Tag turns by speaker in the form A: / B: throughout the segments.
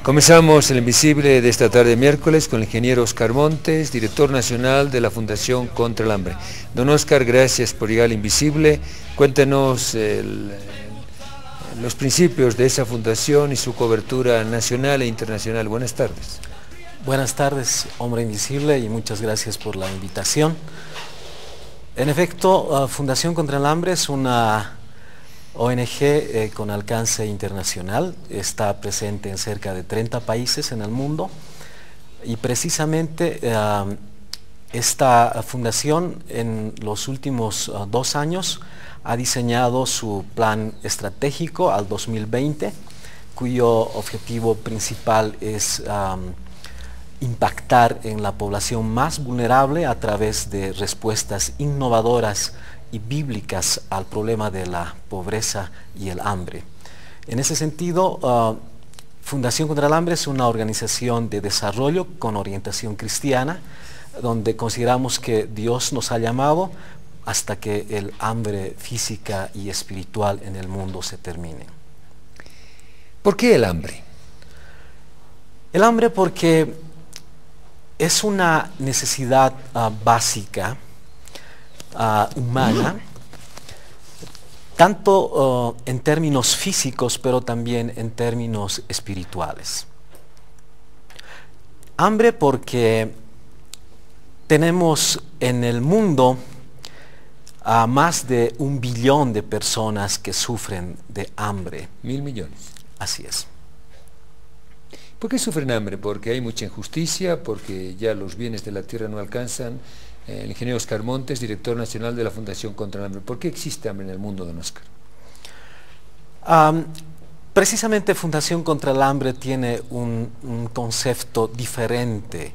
A: Comenzamos el Invisible de esta tarde miércoles con el ingeniero Oscar Montes, director nacional de la Fundación Contra el Hambre. Don Oscar, gracias por llegar al Invisible. Cuéntenos los principios de esa fundación y su cobertura nacional e internacional. Buenas tardes.
B: Buenas tardes, Hombre Invisible, y muchas gracias por la invitación. En efecto, Fundación Contra el Hambre es una ONG con alcance internacional. Está presente en cerca de 30 países en el mundo, y precisamente esta fundación en los últimos 2 años ha diseñado su plan estratégico al 2020, cuyo objetivo principal es impactar en la población más vulnerable a través de respuestas innovadoras y bíblicas al problema de la pobreza y el hambre. En ese sentido, Fundación Contra el Hambre es una organización de desarrollo con orientación cristiana, donde consideramos que Dios nos ha llamado hasta que el hambre física y espiritual en el mundo se termine.
A: ¿Por qué el hambre?
B: El hambre porque es una necesidad básica, humana, tanto en términos físicos, pero también en términos espirituales. Hambre porque tenemos en el mundo a más de 1 billón de personas que sufren de hambre.
A: 1.000 millones.
B: Así es.
A: ¿Por qué sufren hambre? Porque hay mucha injusticia, porque ya los bienes de la tierra no alcanzan. El ingeniero Oscar Montes, director nacional de la Fundación Contra el Hambre. ¿Por qué existe hambre en el mundo, don Oscar?
B: Precisamente Fundación Contra el Hambre tiene un concepto diferente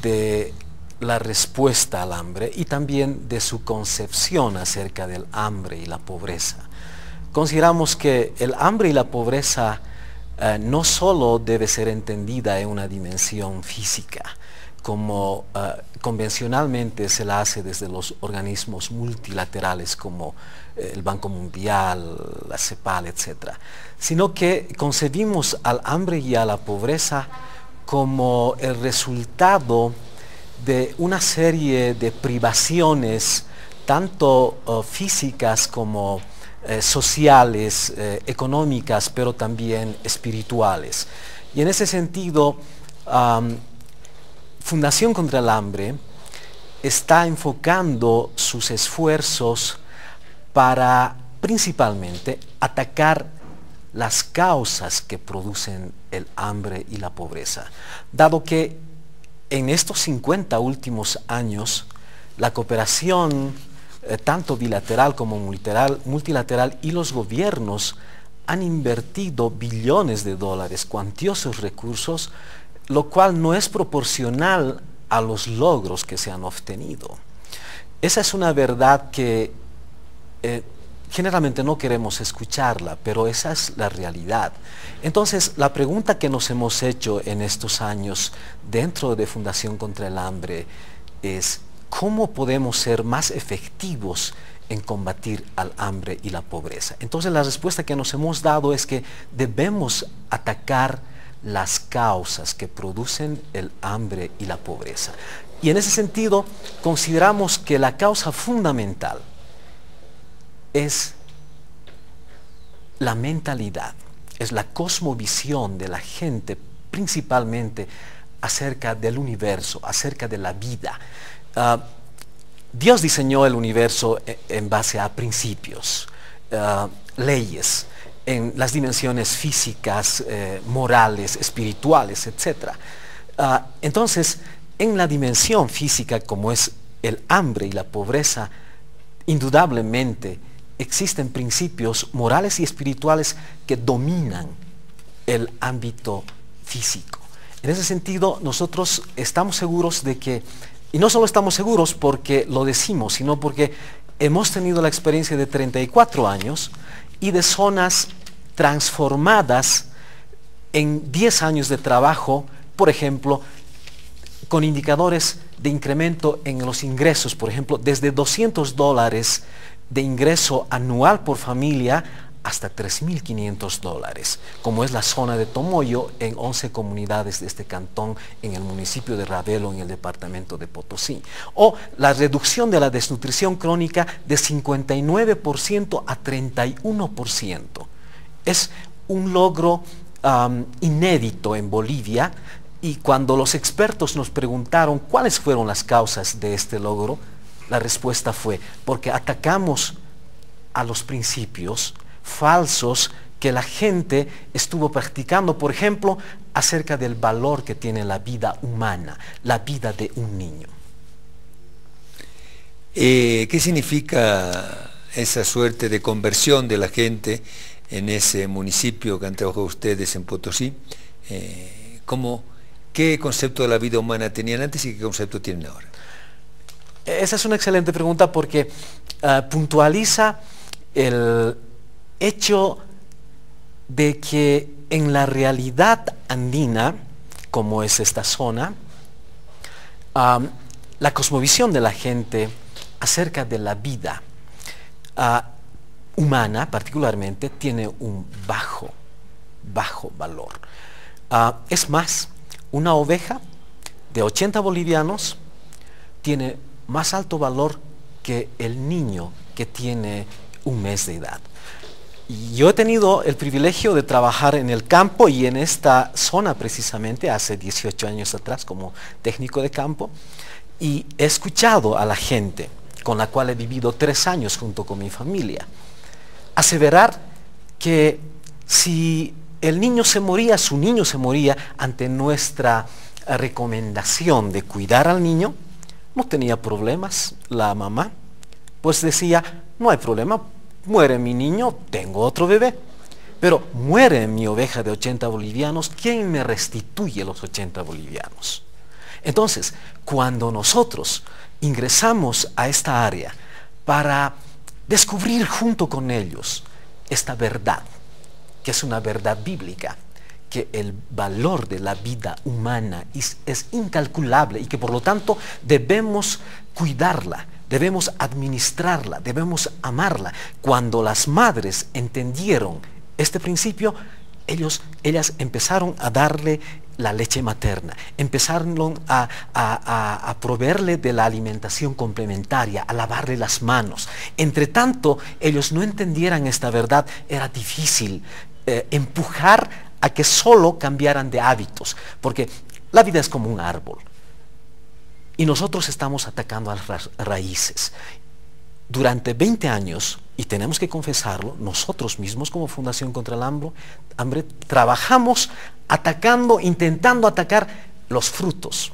B: de la respuesta al hambre y también de su concepción acerca del hambre y la pobreza. Consideramos que el hambre y la pobreza no solo debe ser entendida en una dimensión física, como convencionalmente se la hace desde los organismos multilaterales como el Banco Mundial, la CEPAL, etc., sino que concebimos al hambre y a la pobreza como el resultado de una serie de privaciones, tanto físicas como sociales, económicas, pero también espirituales. Y en ese sentido, Fundación Contra el Hambre está enfocando sus esfuerzos para principalmente atacar las causas que producen el hambre y la pobreza, dado que en estos 50 últimos años la cooperación tanto bilateral como multilateral y los gobiernos han invertido billones de dólares, cuantiosos recursos, lo cual no es proporcional a los logros que se han obtenido. Esa es una verdad que generalmente no queremos escucharla, pero esa es la realidad. Entonces, la pregunta que nos hemos hecho en estos años dentro de Fundación Contra el Hambre es: ¿cómo podemos ser más efectivos en combatir al hambre y la pobreza? Entonces, la respuesta que nos hemos dado es que debemos atacar las causas que producen el hambre y la pobreza. Y en ese sentido, consideramos que la causa fundamental es la mentalidad, es la cosmovisión de la gente, principalmente acerca del universo, acerca de la vida. Dios diseñó el universo en base a principios, leyes, en las dimensiones físicas, morales, espirituales, etc. Entonces, en la dimensión física, como es el hambre y la pobreza, indudablemente existen principios morales y espirituales que dominan el ámbito físico. En ese sentido, nosotros estamos seguros de que, y no solo estamos seguros porque lo decimos, sino porque hemos tenido la experiencia de 34 años y de zonas transformadas en 10 años de trabajo, por ejemplo, con indicadores de incremento en los ingresos, por ejemplo, desde $200 de ingreso anual por familia hasta $3.500, como es la zona de Tomoyo en 11 comunidades de este cantón, en el municipio de Ravelo, en el departamento de Potosí. O la reducción de la desnutrición crónica de 59% a 31%. Es un logro inédito en Bolivia, y cuando los expertos nos preguntaron cuáles fueron las causas de este logro, la respuesta fue porque atacamos a los principios falsos que la gente estuvo practicando, por ejemplo, acerca del valor que tiene la vida humana, la vida de un niño.
A: ¿Qué significa esa suerte de conversión de la gente en ese municipio que han trabajado ustedes en Potosí? ¿Qué concepto de la vida humana tenían antes y qué concepto tienen ahora?
B: Esa es una excelente pregunta porque puntualiza el hecho de que en la realidad andina, como es esta zona, la cosmovisión de la gente acerca de la vida humana particularmente tiene un bajo valor. Es más, una oveja de 80 bolivianos tiene más alto valor que el niño que tiene un mes de edad. Yo he tenido el privilegio de trabajar en el campo y en esta zona precisamente hace 18 años atrás como técnico de campo, y he escuchado a la gente con la cual he vivido 3 años junto con mi familia aseverar que si el niño se moría, su niño se moría ante nuestra recomendación de cuidar al niño, no tenía problemas la mamá, pues decía, no hay problema, muere mi niño, tengo otro bebé. Pero muere mi oveja de 80 bolivianos, ¿quién me restituye los 80 bolivianos? Entonces, cuando nosotros ingresamos a esta área para descubrir junto con ellos esta verdad, que es una verdad bíblica, que el valor de la vida humana es incalculable y que por lo tanto debemos cuidarla, debemos administrarla, debemos amarla. Cuando las madres entendieron este principio, ellas empezaron a darle la leche materna, empezaron a proveerle de la alimentación complementaria, a lavarle las manos. Entre tanto, ellos no entendieran esta verdad, era difícil empujar a que solo cambiaran de hábitos, porque la vida es como un árbol y nosotros estamos atacando a las raíces. Durante 20 años, y tenemos que confesarlo, nosotros mismos como Fundación contra el Hambre trabajamos atacando, intentando atacar los frutos,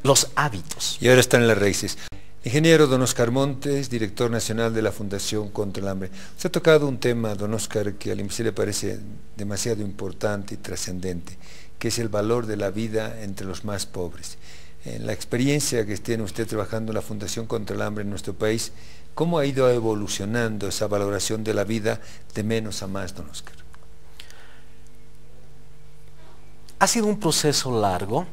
B: los hábitos.
A: Y ahora están en las raíces. Ingeniero don Oscar Montes, director nacional de la Fundación contra el Hambre. Usted ha tocado un tema, don Oscar, que al IMCIE le parece demasiado importante y trascendente, que es el valor de la vida entre los más pobres. En la experiencia que tiene usted trabajando en la Fundación contra el Hambre en nuestro país, ¿cómo ha ido evolucionando esa valoración de la vida de menos a más, don Oscar?
B: Ha sido un proceso largo,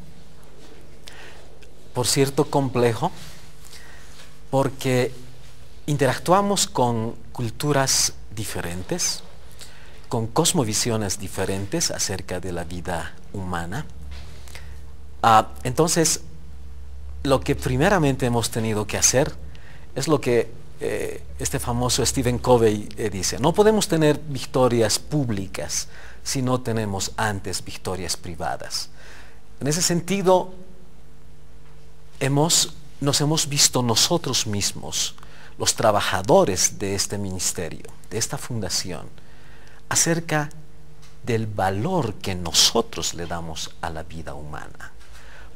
B: por cierto complejo, porque interactuamos con culturas diferentes, con cosmovisiones diferentes acerca de la vida humana. Entonces, lo que primeramente hemos tenido que hacer es lo que este famoso Stephen Covey dice: no podemos tener victorias públicas si no tenemos antes victorias privadas. En ese sentido, nos hemos visto nosotros mismos, los trabajadores de este ministerio, de esta fundación, acerca del valor que nosotros le damos a la vida humana.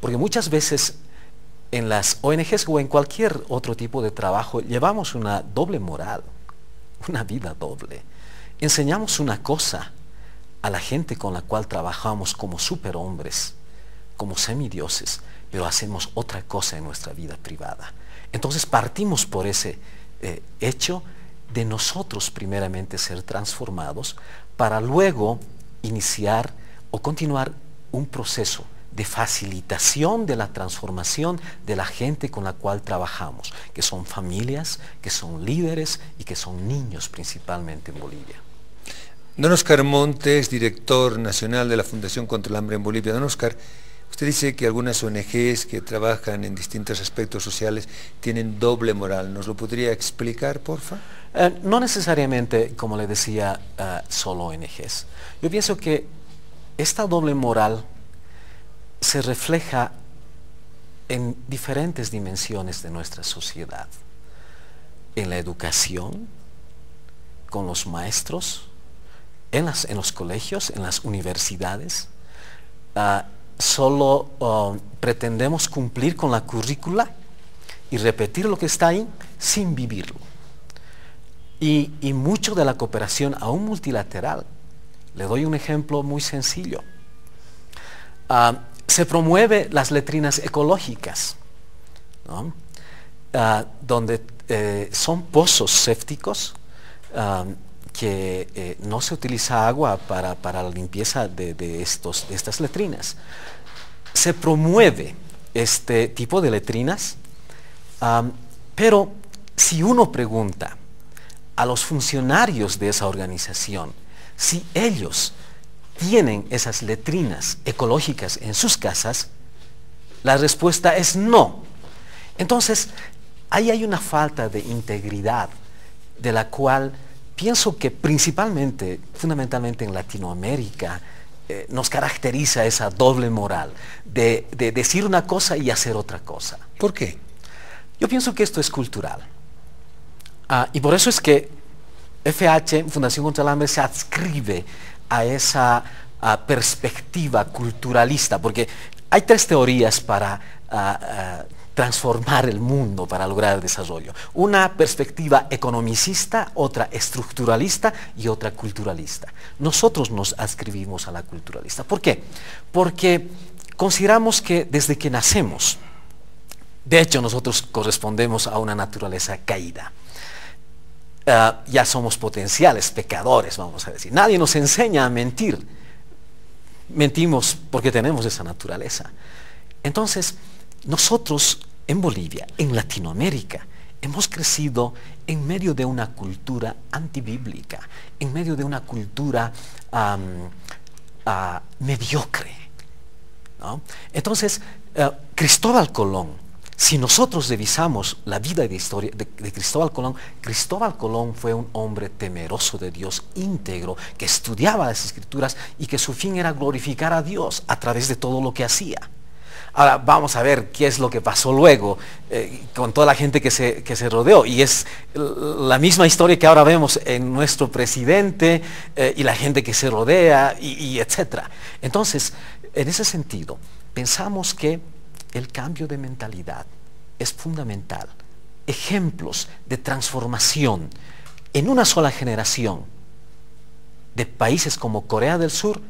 B: Porque muchas veces en las ONGs o en cualquier otro tipo de trabajo llevamos una doble moral, una vida doble. Enseñamos una cosa a la gente con la cual trabajamos como superhombres, como semidioses, pero hacemos otra cosa en nuestra vida privada. Entonces partimos por ese hecho de nosotros primeramente ser transformados para luego iniciar o continuar un proceso de facilitación de la transformación de la gente con la cual trabajamos, que son familias, que son líderes y que son niños principalmente en Bolivia.
A: Don Oscar Montes, director nacional de la Fundación contra el Hambre en Bolivia. Don Oscar, usted dice que algunas ONGs que trabajan en distintos aspectos sociales tienen doble moral. ¿Nos lo podría explicar, porfa?
B: No necesariamente, como le decía, solo ONGs. Yo pienso que esta doble moral se refleja en diferentes dimensiones de nuestra sociedad. En la educación, con los maestros, en los colegios, en las universidades. Solo pretendemos cumplir con la currícula y repetir lo que está ahí sin vivirlo. Y mucho de la cooperación, aún multilateral, le doy un ejemplo muy sencillo. Se promueve las letrinas ecológicas, ¿no? Donde son pozos sépticos que no se utiliza agua para la limpieza de estas letrinas. Se promueve este tipo de letrinas, pero si uno pregunta a los funcionarios de esa organización si ellos tienen esas letrinas ecológicas en sus casas, la respuesta es no. Entonces, ahí hay una falta de integridad de la cual pienso que principalmente, fundamentalmente en Latinoamérica, nos caracteriza esa doble moral de decir una cosa y hacer otra cosa.
A: ¿Por qué?
B: Yo pienso que esto es cultural. Y por eso es que FH, Fundación contra el Hambre, se adscribe a esa perspectiva culturalista, porque hay tres teorías para transformar el mundo, para lograr el desarrollo. Una perspectiva economicista, otra estructuralista y otra culturalista. Nosotros nos adscribimos a la culturalista. ¿Por qué? Porque consideramos que desde que nacemos, de hecho nosotros correspondemos a una naturaleza caída. Ya somos potenciales pecadores, vamos a decir. Nadie nos enseña a mentir. Mentimos porque tenemos esa naturaleza. Entonces, nosotros en Bolivia, en Latinoamérica, hemos crecido en medio de una cultura antibíblica, en medio de una cultura mediocre, ¿no? Entonces, Cristóbal Colón, si nosotros revisamos la vida y la historia de Cristóbal Colón fue un hombre temeroso de Dios, íntegro, que estudiaba las Escrituras y que su fin era glorificar a Dios a través de todo lo que hacía. Ahora vamos a ver qué es lo que pasó luego con toda la gente que se rodeó, y es la misma historia que ahora vemos en nuestro presidente y la gente que se rodea y etcétera. Entonces, en ese sentido, pensamos que el cambio de mentalidad es fundamental. Ejemplos de transformación en una sola generación de países como Corea del Sur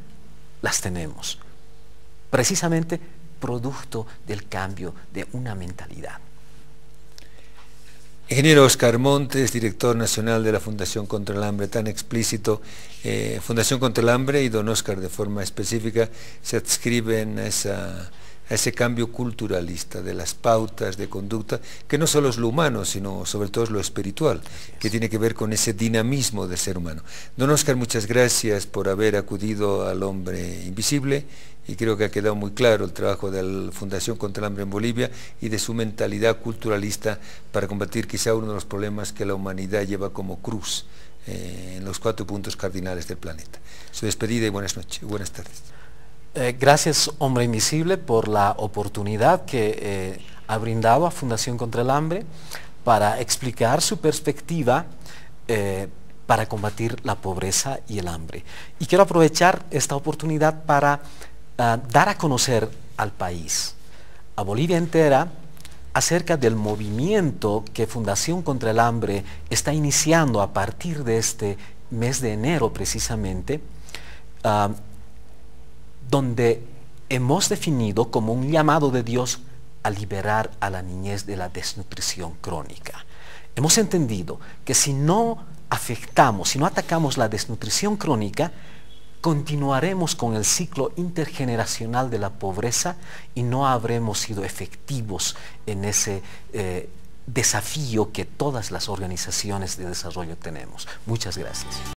B: las tenemos, precisamente producto del cambio de una mentalidad.
A: Ingeniero Oscar Montes, director nacional de la Fundación contra el Hambre, tan explícito. Fundación contra el Hambre y don Oscar de forma específica se adscriben a ese cambio culturalista de las pautas de conducta, que no solo es lo humano, sino sobre todo es lo espiritual, que tiene que ver con ese dinamismo del ser humano. Don Oscar, muchas gracias por haber acudido al Hombre Invisible, y creo que ha quedado muy claro el trabajo de la Fundación contra el Hambre en Bolivia y de su mentalidad culturalista para combatir quizá uno de los problemas que la humanidad lleva como cruz en los 4 puntos cardinales del planeta. Su despedida y buenas noches, buenas tardes.
B: Gracias, Hombre Invisible, por la oportunidad que ha brindado a Fundación contra el Hambre para explicar su perspectiva para combatir la pobreza y el hambre. Y quiero aprovechar esta oportunidad para dar a conocer al país, a Bolivia entera, acerca del movimiento que Fundación contra el Hambre está iniciando a partir de este mes de enero precisamente, donde hemos definido como un llamado de Dios a liberar a la niñez de la desnutrición crónica. Hemos entendido que si no afectamos, si no atacamos la desnutrición crónica, continuaremos con el ciclo intergeneracional de la pobreza y no habremos sido efectivos en ese desafío que todas las organizaciones de desarrollo tenemos. Muchas gracias.